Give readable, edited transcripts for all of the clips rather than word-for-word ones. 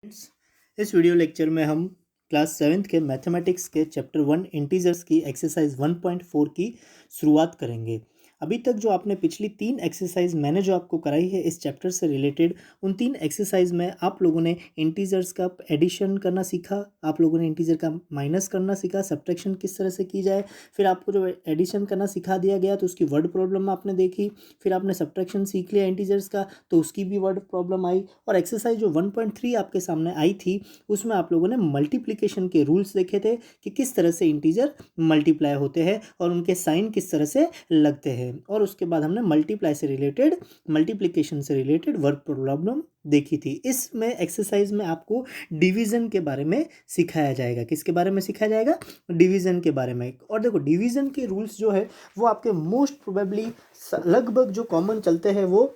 Friends, इस video lecture में हम क्लास 7th के मैथमेटिक्स के चैप्टर 1 इंटीजर्स की एक्सरसाइज 1.4 की शुरुआत करेंगे। अभी तक जो आपने पिछली 3 एक्सरसाइज मैंने जो आपको कराई है इस चैप्टर से रिलेटेड, उन 3 एक्सरसाइज में आप लोगों ने इंटीजर्स का एडिशन करना सीखा, आप लोगों ने इंटीजर का माइनस करना सीखा, सब्ट्रैक्शन किस तरह से की जाए। फिर आपको जो एडिशन करना सिखा दिया गया तो उसकी वर्ड प्रॉब्लम आपने देखी। फिर आपने सब्ट्रैक्शन सीख लिया इंटीजर्स का तो उसकी भी वर्ड प्रॉब्लम आई। और एक्सरसाइज जो 1.3 आपके सामने आई थी उसमें आप लोगों ने मल्टीप्लिकेशन के रूल्स देखे थे कि किस तरह से इंटीजर मल्टीप्लाई होते हैं और उनके साइन किस तरह से लगते हैं। और उसके बाद हमने मल्टीप्लाई से रिलेटेड, मल्टीप्लिकेशन से रिलेटेड वर्ड प्रॉब्लम देखी थी। इसमें एक्सरसाइज में आपको डिवीजन के बारे में सिखाया जाएगा। किसके बारे में सिखाया जाएगा? डिवीजन के बारे में। और देखो, डिवीजन के रूल्स जो है वो आपके मोस्ट प्रोबेबली लगभग जो कॉमन चलते हैं वो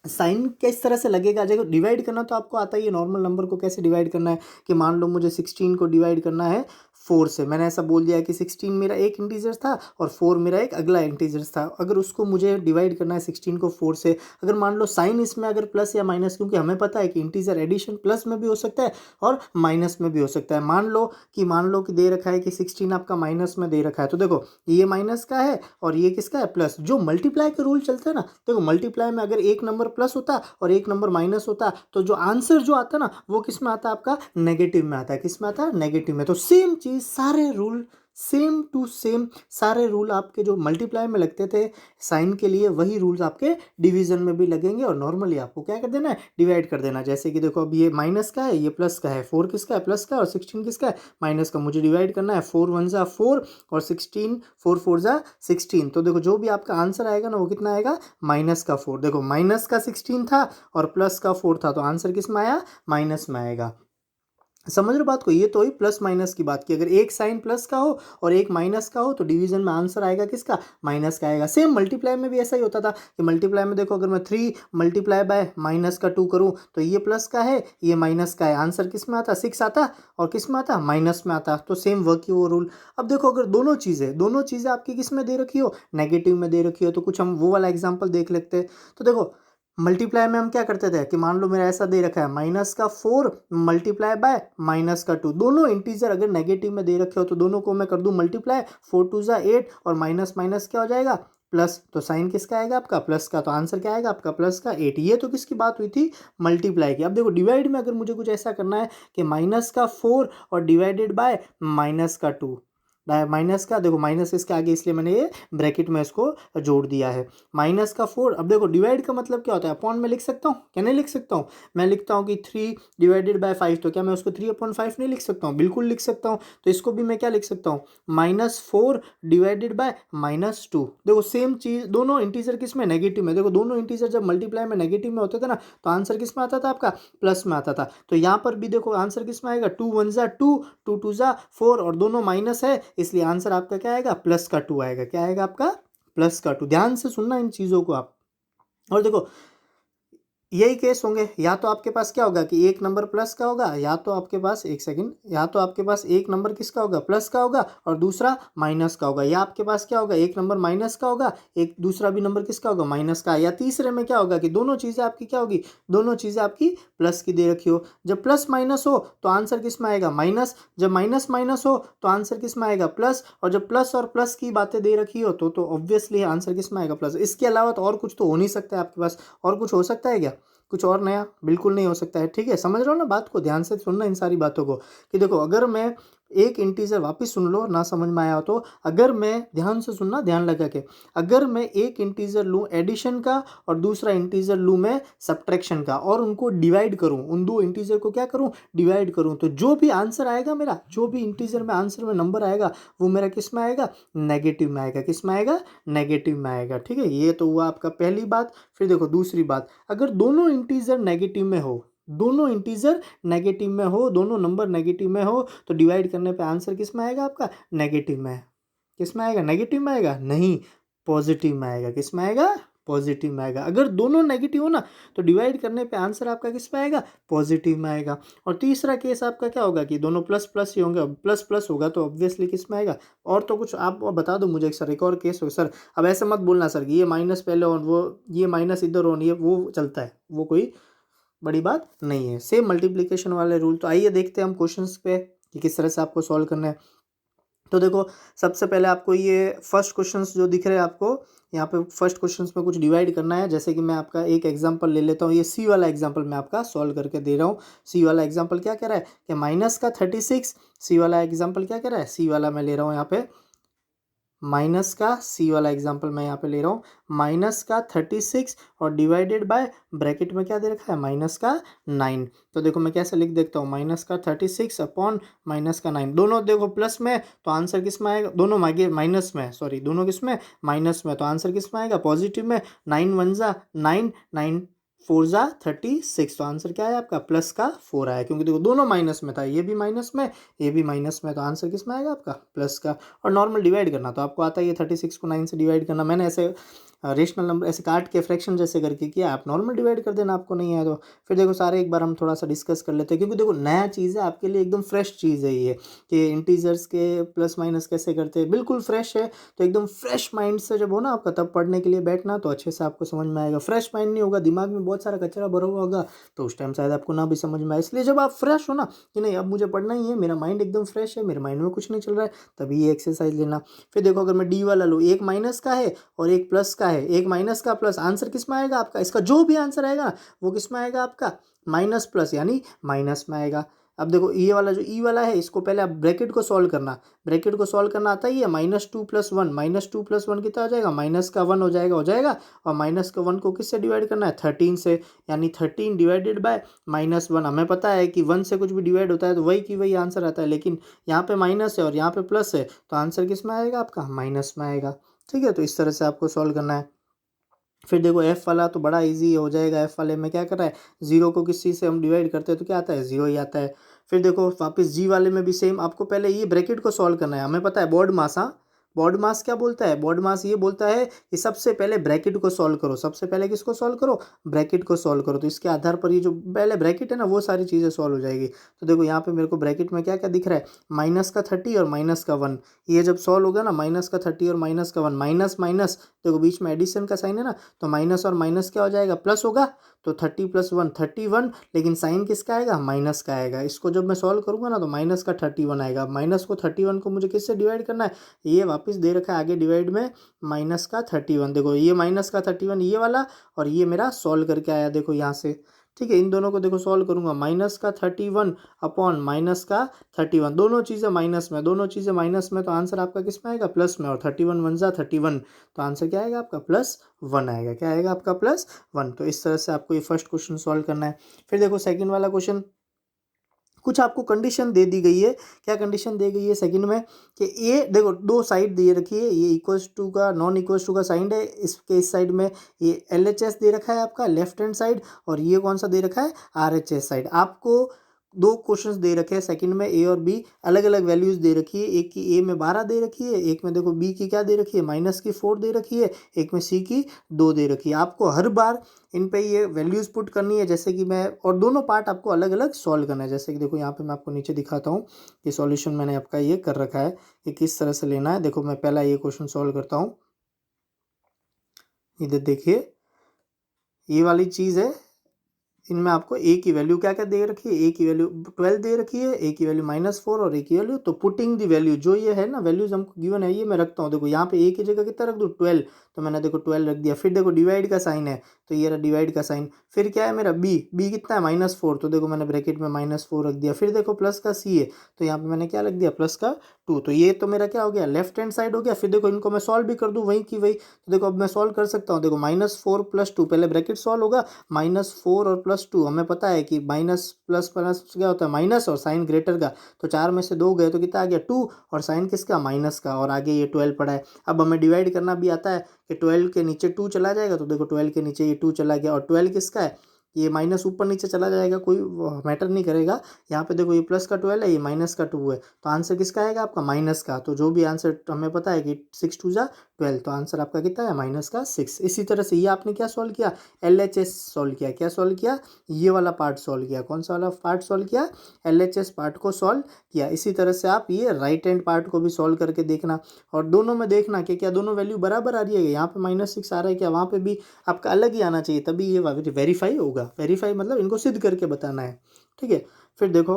साइन किस तरह से लगेगा। देखो, डिवाइड करना तो आपको आता ही है, नॉर्मल नंबर को कैसे डिवाइड करना है। कि मान लो मुझे 16 को डिवाइड करना है 4 से। मैंने ऐसा बोल दिया कि 16 मेरा एक इंटीजर था और 4 मेरा एक अगला इंटीजर था। अगर उसको मुझे डिवाइड करना है 16 को 4 से, अगर मान लो साइन इसमें अगर प्लस या माइनस, क्योंकि हमें पता है कि इंटीजर एडिशन प्लस में भी हो सकता है और माइनस में भी हो सकता है। मान लो कि दे रखा है कि 16 आपका माइनस में दे रखा है, तो देखो ये माइनस का है और ये किसका है? प्लस। जो मल्टीप्लाई के रूल चलते हैं ना, देखो मल्टीप्लाई में अगर एक नंबर प्लस होता और एक नंबर माइनस होता तो जो आंसर जो आता ना वो किस में आता? आपका नेगेटिव में आता है। किस में आता है? नेगेटिव में। तो सेम चीज, सारे रूल सेम टू सेम, सारे रूल आपके जो मल्टीप्लाई में लगते थे साइन के लिए, वही रूल्स आपके डिवीजन में भी लगेंगे। और नॉर्मली आपको क्या कर देना है? डिवाइड कर देना। जैसे कि देखो, अब ये माइनस का है, ये प्लस का है। 4 किसका है? प्लस का। और 16 किसका है? माइनस का। मुझे डिवाइड करना है 4 1 जा 4 और 16 4 4 जा 16। तो देखो जो भी आपका आंसर आएगा ना वो कितना आएगा? -4। देखो माइनस का 16 था और प्लस का 4 था, तो आंसर किस में आया? माइनस में आएगा। समझ रहे हो बात को? ये तो ही प्लस माइनस की बात की। अगर एक साइन प्लस का हो और एक माइनस का हो तो डिवीजन में आंसर आएगा किसका? माइनस का आएगा। सेम मल्टीप्लाई में भी ऐसा ही होता था कि मल्टीप्लाई में देखो, अगर मैं 3 मल्टीप्लाई बाय माइनस का 2 करूँ तो ये प्लस का है, ये माइनस का है। आंसर किस में आता? 6 आता। और किस में आता? माइनस में आता। तो सेम वर्क की वो रूल। अब देखो, अगर दोनों चीज़ें आपकी किस में दे रखी हो? नेगेटिव में दे रखी हो, तो कुछ हम वो वाला एग्जाम्पल देख लेते हैं। तो देखो, मल्टीप्लाई में हम क्या करते थे कि मान लो मेरा ऐसा दे रखा है -4 मल्टीप्लाई बाय -2। दोनों इंटीजर अगर नेगेटिव में दे रखे हो तो दोनों को मैं कर दूं मल्टीप्लाई। 4 2 जा 8 और माइनस माइनस क्या हो जाएगा? प्लस। तो साइन किसका आएगा? आपका प्लस का। तो आंसर क्या आएगा आपका? प्लस का 8। ये तो किसकी बात हुई थी? मल्टीप्लाई की। अब देखो, डिवाइड में अगर मुझे कुछ ऐसा करना है कि -4 और डिवाइडेड बाय -2। माइनस का, देखो माइनस इसके आगे इसलिए मैंने ये ब्रैकेट में इसको जोड़ दिया है। -4। अब देखो, डिवाइड का मतलब क्या होता है? अपॉन में लिख सकता हूँ क्या? नहीं लिख सकता हूँ। मैं लिखता हूँ कि 3 डिवाइडेड बाय 5, तो क्या मैं उसको 3/5 नहीं लिख सकता हूँ? बिल्कुल लिख सकता हूँ। तो इसको भी मैं क्या लिख सकता हूँ? -4 डिवाइडेड बाय -2। देखो सेम चीज, दोनों इंटीजर किस में? नेगेटिव में। देखो दोनों इंटीजर जब मल्टीप्लाई में नेगेटिव में होते थे ना तो आंसर किस में आता था? आपका प्लस में आता था। तो यहाँ पर भी देखो आंसर किस में आएगा? 2 1 जा 2 2 2 जा 4 और दोनों माइनस है, इसलिए आंसर आपका क्या आएगा? प्लस का 2 आएगा। क्या आएगा आपका? प्लस का 2। ध्यान से सुनना इन चीज़ों को आप। और देखो, यही केस होंगे। या तो आपके पास क्या होगा कि एक नंबर प्लस का होगा, या तो आपके पास, एक सेकंड, या तो आपके पास एक नंबर किसका होगा? प्लस का होगा और दूसरा माइनस का होगा। या आपके पास क्या होगा? एक नंबर माइनस का होगा, एक दूसरा भी नंबर किसका होगा? माइनस का। या तीसरे में क्या होगा कि दोनों चीज़ें आपकी क्या होगी? दोनों चीज़ें आपकी प्लस की दे रखी हो। जब प्लस माइनस हो तो आंसर किस में आएगा? माइनस। जब माइनस माइनस हो तो आंसर किस में आएगा? प्लस। और जब प्लस और प्लस की बातें दे रखी हो तो ऑब्वियसली आंसर किस में आएगा? प्लस। इसके अलावा तो और कुछ तो हो नहीं सकता है आपके पास। और कुछ हो सकता है क्या? कुछ और नया बिल्कुल नहीं हो सकता है। ठीक है, समझ रहे हो ना बात को? ध्यान से सुनना इन सारी बातों को। कि देखो, अगर मैं एक इंटीजर, वापस सुन लो ना समझ में आया हो तो, अगर मैं, ध्यान से सुनना, ध्यान लगा के, अगर मैं एक इंटीजर लूँ एडिशन का और दूसरा इंटीजर लूँ मैं सब्ट्रैक्शन का और उनको डिवाइड करूँ, उन दो इंटीजर को क्या करूँ? डिवाइड करूँ, तो जो भी आंसर आएगा मेरा, जो भी इंटीजर में आंसर में नंबर आएगा वो मेरा किस में आएगा? नेगेटिव में आएगा। किस में आएगा? नेगेटिव में आएगा। ठीक है, ये तो हुआ आपका पहली बात। फिर देखो दूसरी बात, अगर दोनों इंटीजर नेगेटिव में हो, दोनों इंटीजर नेगेटिव में हो, दोनों नंबर नेगेटिव में हो, तो डिवाइड करने पे आंसर किस में आएगा आपका? नेगेटिव में। किस में आएगा? नेगेटिव में आएगा? नहीं, पॉजिटिव में आएगा। किस में आएगा? पॉजिटिव में आएगा। अगर दोनों नेगेटिव हो ना तो डिवाइड करने पे आंसर आपका किस में आएगा? पॉजिटिव में आएगा। और तीसरा केस आपका क्या होगा कि दोनों प्लस प्लस ही होंगे। अब प्लस प्लस होगा तो ऑब्वियसली किस में आएगा? और तो कुछ आप और बता दो मुझे सर, एक और केस हो सर। अब ऐसे मत बोलना सर कि ये माइनस पहले और वो, ये माइनस इधर और ये वो चलता है, वो कोई बड़ी बात नहीं है। सेम मल्टीप्लिकेशन वाले रूल। तो आइए देखते हैं हम क्वेश्चंस पे कि किस तरह से आपको सॉल्व करना है। तो देखो सबसे पहले आपको ये फर्स्ट क्वेश्चंस जो दिख रहे हैं आपको, यहाँ पे फर्स्ट क्वेश्चंस में कुछ डिवाइड करना है। जैसे कि मैं आपका एक एग्जांपल ले लेता हूँ, ये सी वाला एग्जांपल मैं आपका सॉल्व करके दे रहा हूँ। सी वाला एग्जांपल क्या कह रहा है कि माइनस का 36, सी वाला एग्जांपल क्या कह रहा है, सी वाला मैं ले रहा हूँ यहाँ पे माइनस का, सी वाला एग्जांपल मैं यहाँ पे ले रहा हूँ माइनस का 36 और डिवाइडेड बाय ब्रैकेट में क्या दे रखा है माइनस का 9। तो देखो मैं कैसे लिख देखता हूँ, माइनस का 36 अपॉन माइनस का 9, दोनों देखो प्लस में तो आंसर किस में आएगा, दोनों माइनस में, सॉरी दोनों किस में माइनस में, तो आंसर किस में आएगा पॉजिटिव में। 9 1 जा 9, 9 4 जा 36, तो आंसर क्या है आपका प्लस का 4 आया, क्योंकि देखो दोनों माइनस में था, ये भी माइनस में ये भी माइनस में, तो आंसर किस में आएगा आपका प्लस का। और नॉर्मल डिवाइड करना तो आपको आता है, ये 36 को 9 से डिवाइड करना, मैंने ऐसे रेशनल नंबर ऐसे काट के फ्रैक्शन जैसे करके किया, आप नॉर्मल डिवाइड कर देना, आपको नहीं है तो फिर देखो सारे एक बार हम थोड़ा सा डिस्कस कर लेते हैं, क्योंकि देखो नया चीज़ है आपके लिए, एकदम फ्रेश चीज़ है ये कि इंटीजर्स के प्लस माइनस कैसे करते हैं, बिल्कुल फ्रेश है। तो एकदम फ्रेश माइंड से जब हो ना आपका, तब पढ़ने के लिए बैठना तो अच्छे से आपको समझ में आएगा। फ्रेश माइंड नहीं होगा, दिमाग में बहुत सारा कचरा भरा हुआ होगा, तो उस टाइम शायद आपको ना भी समझ में आए। इसलिए जब आप फ्रेश हो ना कि नहीं अब मुझे पढ़ना ही है, मेरा माइंड एकदम फ्रेश है, मेरे माइंड में कुछ नहीं चल रहा है, तभी ये एक्सरसाइज लेना। फिर देखो अगर मैं डी वाला लूँ, एक माइनस का है और एक प्लस का है, एक माइनस का प्लस, आंसर किस में आएगा आपका, इसका जो भी आंसर आएगा वो किस में आएगा आपका माइनस प्लस यानी माइनस में आएगा। अब देखो ये वाला जो ई वाला है, इसको पहले आप ब्रैकेट को सॉल्व करना, ब्रैकेट को सॉल्व करना आता ही है, -2 + 1, -2 + 1 कितना हो जाएगा माइनस का 1 हो जाएगा, और माइनस का 1 को किससे डिवाइड करना है 13 से, यानी 13 डिवाइडेड बाय -1। हमें पता है कि 1 से कुछ भी डिवाइड होता है तो वही की वही आंसर आता है, लेकिन यहाँ पे माइनस है और यहाँ पे प्लस है, तो आंसर किस में आएगा आपका माइनस में आएगा। ठीक है, तो इस तरह से आपको सॉल्व करना है। फिर देखो एफ वाला तो बड़ा इजी हो जाएगा, एफ वाले में क्या कर रहा है, जीरो को किस चीज़ से हम डिवाइड करते हैं तो क्या आता है जीरो ही आता है। फिर देखो वापस जी वाले में भी सेम, आपको पहले ये ब्रैकेट को सॉल्व करना है। हमें पता है बॉड मास, हाँ बॉड मास क्या बोलता है, बॉड मास ये बोलता है कि सबसे पहले ब्रैकेट को सॉल्व करो, सबसे पहले किसको सॉल्व करो ब्रैकेट को सॉल्व करो, तो इसके आधार पर ये जो पहले ब्रैकेट है ना वो सारी चीज़ें सॉल्व हो जाएगी। तो देखो यहाँ पे मेरे को ब्रैकेट में क्या क्या दिख रहा है, माइनस का 30 और माइनस का 1, ये जब सॉल्व होगा ना माइनस का 30 और माइनस का 1, माइनस माइनस देखो बीच में एडिशन का साइन है ना, तो माइनस और माइनस क्या हो जाएगा प्लस होगा, तो 30 + 1 31, लेकिन साइन किसका आएगा माइनस का आएगा। इसको जब मैं सॉल्व करूंगा ना तो माइनस का 31 आएगा, माइनस को 31 को मुझे किससे डिवाइड करना है, ये वापस दे रखा है आगे डिवाइड में माइनस का 31, देखो ये माइनस का 31 ये वाला, और ये मेरा सॉल्व करके आया देखो यहाँ से। ठीक है, इन दोनों को देखो सॉल्व करूंगा, माइनस का 31 अपॉन माइनस का 31, दोनों चीज़ें माइनस में, दोनों चीज़ें माइनस में, तो आंसर आपका किस में आएगा प्लस में, और 31 1 जा 31, तो आंसर क्या आएगा आपका +1 आएगा, क्या आएगा आपका +1। तो इस तरह से आपको ये फर्स्ट क्वेश्चन सॉल्व करना है। फिर देखो सेकंड वाला क्वेश्चन, कुछ आपको कंडीशन दे दी गई है, क्या कंडीशन दी गई है सेकंड में कि ये देखो दो साइड दे रखी है, ये इक्वल्स टू का नॉन इक्वल्स टू का साइड है, इसके इस साइड में ये LHS दे रखा है आपका लेफ्ट हैंड साइड, और ये कौन सा दे रखा है RHS साइड। आपको दो क्वेश्चंस दे रखे हैं सेकंड में, ए और बी अलग अलग वैल्यूज दे रखी है, एक की ए में 12 दे रखी है, एक में देखो बी की क्या दे रखी है -4 दे रखी है, एक में सी की 2 दे रखी है। आपको हर बार इन पे ये वैल्यूज़ पुट करनी है, जैसे कि मैं, और दोनों पार्ट आपको अलग अलग सॉल्व करना है। जैसे कि देखो यहाँ पे मैं आपको नीचे दिखाता हूँ कि सॉल्यूशन मैंने आपका ये कर रखा है कि किस तरह से लेना है। देखो मैं पहला ये क्वेश्चन सॉल्व करता हूँ, इधर देखिए ये वाली चीज़ है, इनमें आपको ए की वैल्यू क्या क्या दे रखी है, ए की वैल्यू 12 दे रखी है, ए की वैल्यू -4 और ए की वैल्यू, तो पुटिंग दी वैल्यू जो ये है ना वैल्यूज हमको गिवन है ये मैं रखता हूँ। देखो यहाँ पे ए की जगह कितना रख दूँ 12, तो मैंने देखो 12 रख दिया। फिर देखो डिवाइड का साइन है, तो ये रहा डिवाइड का साइन। फिर क्या है मेरा बी कितना है -4, तो देखो मैंने ब्रैकेट में -4 रख दिया। फिर देखो प्लस का सी है, तो यहाँ पे मैंने क्या रख दिया +2, तो ये तो मेरा क्या हो गया लेफ्ट हैंड साइड हो गया। फिर देखो इनको मैं सॉल्व भी कर दूँ वही की वही, तो देखो अब मैं सॉल्व कर सकता हूँ। देखो -4 + 2, पहले ब्रैकेट सॉल्व होगा, -4 और +2, हमें पता है कि माइनस प्लस प्लस क्या होता है माइनस, और साइन ग्रेटर का, तो 4 में से 2 गए तो कितना आ गया 2, और साइन किसका माइनस का, और आगे ये 12 पड़ा है। अब हमें डिवाइड करना भी आता है कि 12 के नीचे 2 चला जाएगा, तो देखो 12 के नीचे ये 2 चला गया, और 12 किसका है, ये माइनस ऊपर नीचे चला जाएगा, कोई मैटर नहीं करेगा। यहाँ पे देखो ये प्लस का 12 है, ये माइनस का 2 है, तो आंसर किसका आएगा आपका माइनस का। तो जो भी आंसर हमें पता है कि 6 2 जा 12, तो आंसर आपका कितना है माइनस का 6। इसी तरह से ये आपने क्या सॉल्व किया, LHS सॉल्व किया। क्या सॉल्व किया, ये वाला पार्ट सॉल्व किया। कौन सा वाला पार्ट सॉल्व किया, LHS पार्ट को सॉल्व किया। इसी तरह से आप ये राइट हैंड पार्ट को भी सॉल्व करके देखना और दोनों में देखना कि क्या दोनों वैल्यू बराबर आ रही है। यहाँ पे -6 आ रहा है क्या, वहाँ पे भी आपका अलग ही आना चाहिए, तभी ये वेरीफाई होगा। वेरीफाई मतलब इनको सिद्ध करके बताना है, ठीक है। फिर देखो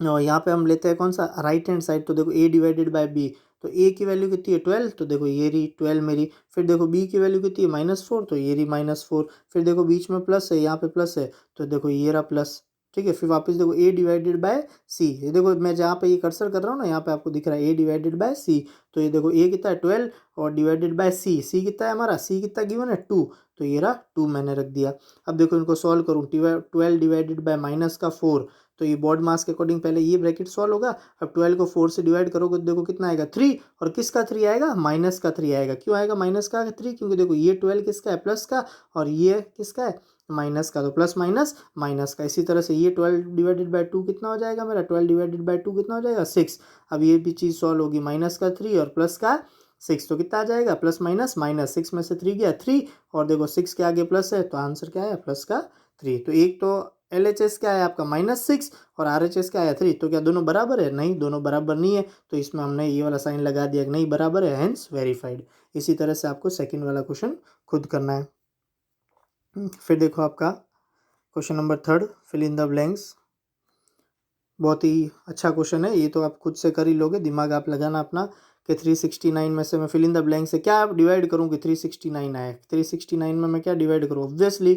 और यहाँ पे हम लेते हैं कौन सा, राइट हैंड साइड। तो देखो a डिवाइडेड बाय b, तो a की वैल्यू कितनी है 12, तो देखो ये रही 12 मेरी। फिर देखो b की वैल्यू कितनी है -4, तो ये रही -4। फिर देखो बीच में प्लस है, यहाँ पे प्लस है, तो देखो ये रहा प्लस, ठीक है। फिर वापस देखो a डिवाइडेड बाय c, ये देखो मैं जहाँ पे ये कर्सर कर रहा हूँ ना, यहाँ पे आपको दिख रहा है a डिवाइडेड बाय c। तो ये देखो a कितना है 12 और डिवाइडेड बाय c, c कितना है हमारा, c कितना गिवन है 2, तो ये रहा 2 मैंने रख दिया। अब देखो इनको सॉल्व करूँ, 12 डिवाइडेड बाय -4, तो ये बॉड मास के अकॉर्डिंग पहले ये ब्रैकेट सॉल्व होगा। अब 12 को 4 से डिवाइड करोगे तो देखो कितना आएगा 3, और किसका 3 आएगा, माइनस का 3 आएगा। क्यों आएगा माइनस का 3, क्योंकि देखो ये 12 किसका है, प्लस का, और ये किसका है, माइनस का, तो प्लस माइनस माइनस का। इसी तरह से ये 12 डिवाइडेड बाय 2 कितना हो जाएगा मेरा, 12 डिवाइडेड बाय 2 कितना हो जाएगा 6। अब ये भी चीज़ सॉल्व होगी, माइनस का 3 और प्लस का 6, तो कितना आ जाएगा प्लस माइनस माइनस, 6 में से 3 गया 3, और देखो 6 के आगे प्लस है, तो आंसर क्या है प्लस का 3। तो एक तो LHS क्या है आपका -6 और RHS क्या है 3, तो क्या दोनों बराबर है, नहीं दोनों बराबर नहीं है, तो इसमें हमने ये वाला साइन लगा दिया कि नहीं बराबर है, हेंस वेरीफाइड। इसी तरह से आपको सेकंड वाला क्वेश्चन खुद करना है। फिर देखो आपका question number 3, fill in the blanks. बहुत ही अच्छा क्वेश्चन है ये, तो आप खुद से कर ही लोगे, दिमाग आप लगाना अपना कि 369 में से मैं फिल इन द ब्लैंक से क्या डिवाइड करूँ कि 369 आए। 369 में मैं क्या डिवाइड करूँ, ऑब्वियसली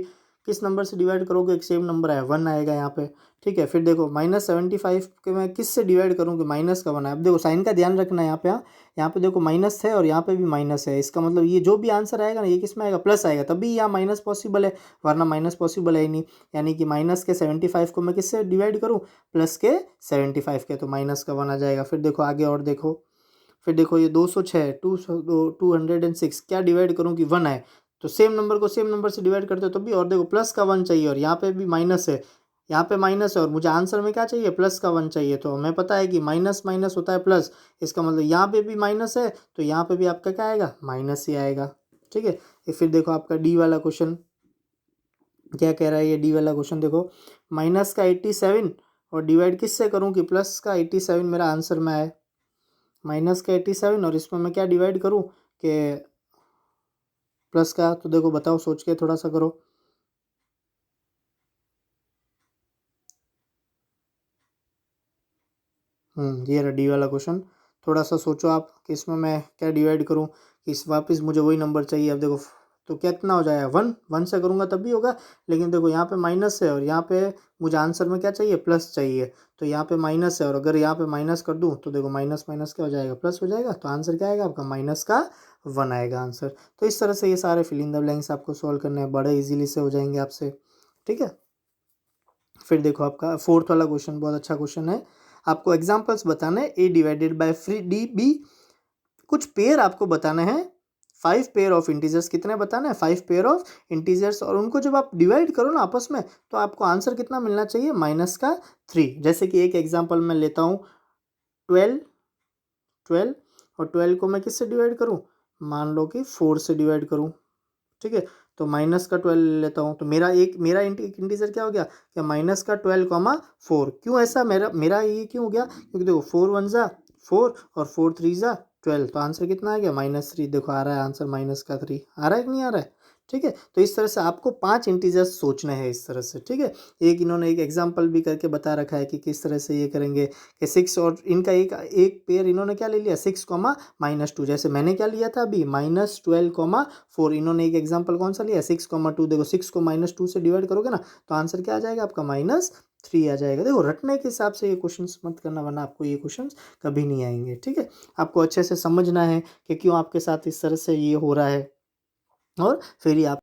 किस नंबर से डिवाइड करोगे, एक सेम नंबर है 1 आएगा यहाँ पे, ठीक है। फिर देखो -75 के मैं किस से डिवाइड करूँ कि माइनस का 1 है। अब देखो साइन का ध्यान रखना है यहाँ पे, यहाँ पे देखो माइनस है और यहाँ पे भी माइनस है, इसका मतलब ये जो भी आंसर आएगा ना ये किस में आएगा, प्लस आएगा, तभी यहाँ माइनस पॉसिबल है, वरना माइनस पॉसिबल है ही नहीं। यानी कि माइनस के 75 को मैं किससे डिवाइड करूँ, प्लस के 75 के, तो माइनस का 1 आ जाएगा। फिर देखो आगे और देखो, फिर देखो ये 206 206 क्या डिवाइड करूँ कि 1 है, तो सेम नंबर को सेम नंबर से डिवाइड करते हो तो भी, और देखो प्लस का 1 चाहिए और यहाँ पे भी माइनस है, यहाँ पे माइनस है और मुझे आंसर में क्या चाहिए, प्लस का 1 चाहिए। तो हमें पता है कि माइनस माइनस होता है प्लस, इसका मतलब यहाँ पे भी माइनस है, तो यहाँ पे भी आपका क्या आएगा, माइनस ही आएगा, ठीक है। फिर देखो आपका डी वाला क्वेश्चन क्या कह रहा है, ये डी वाला क्वेश्चन देखो, माइनस का 87 और डिवाइड किससे करूँ कि प्लस का 87 मेरा आंसर में आए, माइनस का 87 और इसमें मैं क्या डिवाइड करूँ कि प्लस का, तो देखो बताओ सोच के थोड़ा सा करो। ये रहा डी वाला क्वेश्चन, थोड़ा सा सोचो आप कि इसमें मैं क्या डिवाइड करूँ, इस वापस मुझे वही नंबर चाहिए। अब देखो तो कितना हो जाएगा 1, 1 से करूँगा तब भी होगा, लेकिन देखो यहाँ पे माइनस है और यहाँ पे मुझे आंसर में क्या चाहिए, प्लस चाहिए, तो यहाँ पे माइनस है और अगर यहाँ पे माइनस कर दूँ तो देखो माइनस माइनस क्या हो जाएगा, प्लस हो जाएगा, तो आंसर क्या आएगा आपका माइनस का 1 आएगा आंसर। तो इस तरह से ये सारे फिल इन द ब्लैंक्स आपको सॉल्व करने हैं, बड़े इजीली से हो जाएंगे आपसे, ठीक है। फिर देखो आपका फोर्थ वाला क्वेश्चन बहुत अच्छा क्वेश्चन है, आपको एग्जांपल्स बताने हैं a divided by free D B, कुछ पेयर आपको बताने हैं, 5 पेयर ऑफ इंटीजर्स, कितने बताने हैं 5 पेयर ऑफ इंटीजर्स, और उनको जब आप डिवाइड करो ना आपस में तो आपको आंसर कितना मिलना चाहिए, -3। जैसे कि एक एग्जांपल मैं लेता हूँ 12 12 और 12 को मैं किससे डिवाइड करूँ, मान लो कि 4 से डिवाइड करूँ, ठीक है। तो माइनस का 12 लेता हूँ, तो मेरा इंटीजर क्या हो गया, क्या माइनस का 12,4। क्यों ऐसा, मेरा मेरा ये क्यों हो गया, क्योंकि देखो 4 1 ज़ा 4 और 4 3 ज़ा 12, तो आंसर कितना आ गया -3। देखो आ रहा है आंसर माइनस का 3, आ रहा है कि नहीं आ रहा है, ठीक है। तो इस तरह से आपको 5 इंटीजर्स सोचने हैं इस तरह से, ठीक है। एक इन्होंने एक एग्जाम्पल भी करके बता रखा है कि किस तरह से ये करेंगे कि 6 और इनका एक पेयर इन्होंने क्या ले लिया 6,-2, जैसे मैंने क्या लिया था अभी -12,4, इन्होंने एक एग्जाम्पल कौन सा लिया 6,2। देखो 6 को -2 से डिवाइड करोगे ना तो आंसर क्या आ जाएगा आपका -3 आ जाएगा। देखो रटने के हिसाब से ये क्वेश्चंस मत करना, वरना आपको ये क्वेश्चंस कभी नहीं आएंगे, ठीक है। आपको अच्छे से समझना है कि क्यों आपके साथ इस तरह से ये हो रहा है, और फिर ही आप